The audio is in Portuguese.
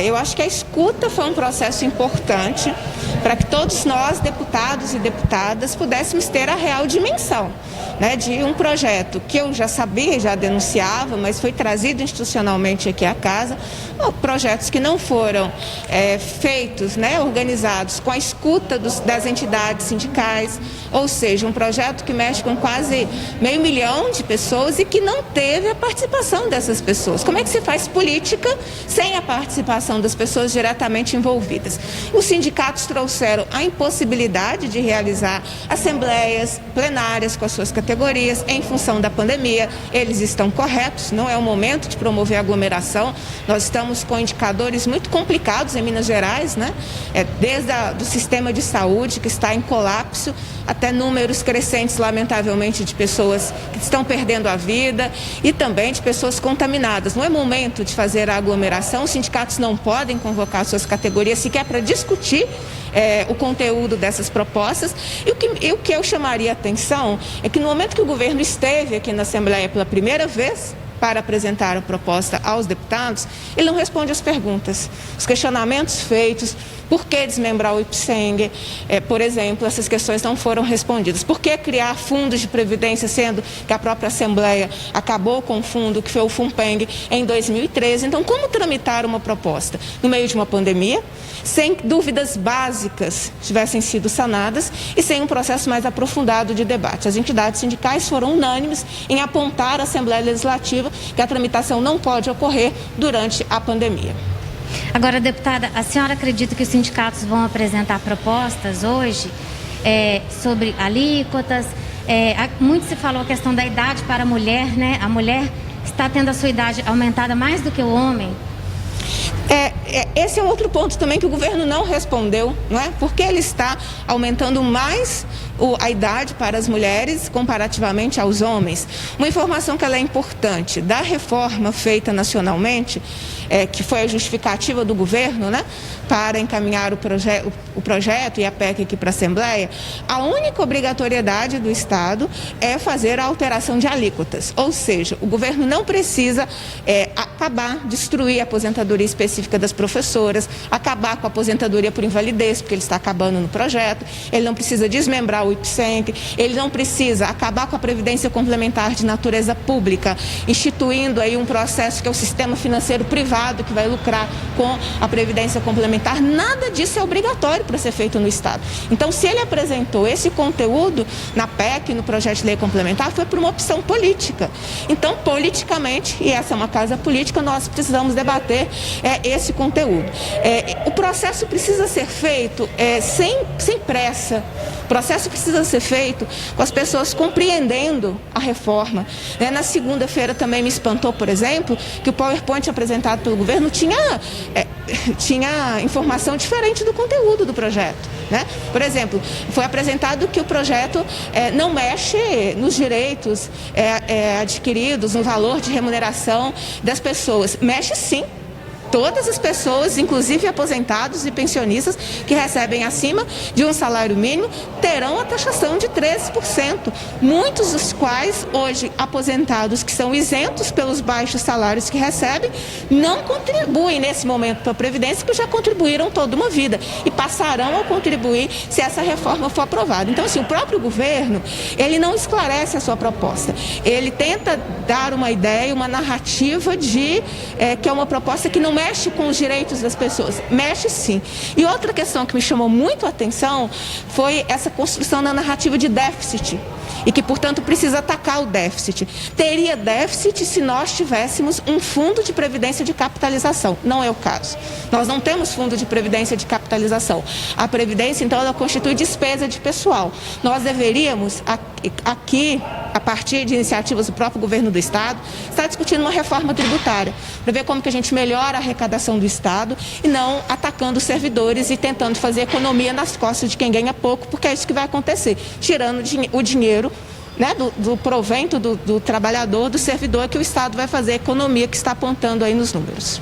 Eu acho que a escuta foi um processo importante para que todos nós, deputados e deputadas, pudéssemos ter a real dimensão, né, de um projeto que eu já sabia, já denunciava, mas foi trazido institucionalmente aqui à casa, projetos que não foram feitos, né, organizados com a escuta das entidades sindicais, ou seja, um projeto que mexe com quase 500 mil de pessoas e que não teve a participação dessas pessoas. Como é que se faz política sem a participação das pessoas diretamente envolvidas? Os sindicatos trouxeram a impossibilidade de realizar assembleias plenárias com as suas categorias em função da pandemia. Eles estão corretos, não é o momento de promover aglomeração. Nós estamos com indicadores muito complicados em Minas Gerais, né? Desde do sistema de saúde, que está em colapso, até números crescentes, lamentavelmente, de pessoas que estão perdendo a vida e também de pessoas contaminadas. Não é momento de fazer a aglomeração, os sindicatos não podem convocar suas categorias sequer para discutir o conteúdo dessas propostas. E o que eu chamaria a atenção é que no momento que o governo esteve aqui na Assembleia pela primeira vez para apresentar a proposta aos deputados, ele não responde às perguntas, os questionamentos feitos. Por que desmembrar o IPSENG? Por exemplo, essas questões não foram respondidas. Por que criar fundos de previdência, sendo que a própria Assembleia acabou com o fundo, que foi o FUNPENG, em 2013? Então, como tramitar uma proposta no meio de uma pandemia, sem dúvidas básicas tivessem sido sanadas e sem um processo mais aprofundado de debate? As entidades sindicais foram unânimes em apontar à Assembleia Legislativa que a tramitação não pode ocorrer durante a pandemia. Agora, deputada, a senhora acredita que os sindicatos vão apresentar propostas hoje sobre alíquotas? Muito se falou a questão da idade para a mulher, né? A mulher está tendo a sua idade aumentada mais do que o homem. Esse é outro ponto também que o governo não respondeu, não é? Porque ele está aumentando mais a idade para as mulheres comparativamente aos homens. Uma informação que ela é importante da reforma feita nacionalmente, que foi a justificativa do governo, né, para encaminhar o projeto e a PEC aqui para a Assembleia, a única obrigatoriedade do Estado é fazer a alteração de alíquotas. Ou seja, o governo não precisa destruir a aposentadoria específica das professoras, acabar com a aposentadoria por invalidez, porque ele está acabando no projeto, ele não precisa desmembrar o IPSENG, ele não precisa acabar com a previdência complementar de natureza pública, instituindo aí um processo que é o sistema financeiro privado que vai lucrar com a previdência complementar. Nada disso é obrigatório para ser feito no Estado. Então, se ele apresentou esse conteúdo na PEC, no projeto de lei complementar, foi por uma opção política. Então, politicamente, e essa é uma casa política, nós precisamos debater esse conteúdo. O processo precisa ser feito sem pressa. O processo precisa ser feito com as pessoas compreendendo a reforma. Na segunda-feira também me espantou, por exemplo, que o PowerPoint apresentado pelo governo tinha informação diferente do conteúdo do projeto, né? Por exemplo, foi apresentado que o projeto não mexe nos direitos adquiridos, no valor de remuneração das pessoas. Mexe sim. Todas as pessoas, inclusive aposentados e pensionistas que recebem acima de um salário mínimo, terão a taxação de 13%. Muitos dos quais, hoje, aposentados que são isentos pelos baixos salários que recebem, não contribuem nesse momento para a Previdência, que já contribuíram toda uma vida e passarão a contribuir se essa reforma for aprovada. Então, assim, o próprio governo, ele não esclarece a sua proposta. Ele tenta dar uma ideia, uma narrativa que é uma proposta que não mexe com os direitos das pessoas. Mexe sim. E outra questão que me chamou muito a atenção foi essa construção da narrativa de déficit e que, portanto, precisa atacar o déficit. Teria déficit se nós tivéssemos um fundo de previdência de capitalização. Não é o caso. Nós não temos fundo de previdência de capitalização. A previdência, então, ela constitui despesa de pessoal. Nós deveríamos, aqui, a partir de iniciativas do próprio governo do Estado, estar discutindo uma reforma tributária, para ver como que a gente melhora a arrecadação do Estado e não atacando os servidores e tentando fazer economia nas costas de quem ganha pouco, porque é isso que vai acontecer, tirando o dinheiro, né, do provento do trabalhador, do servidor, que o Estado vai fazer a economia que está apontando aí nos números.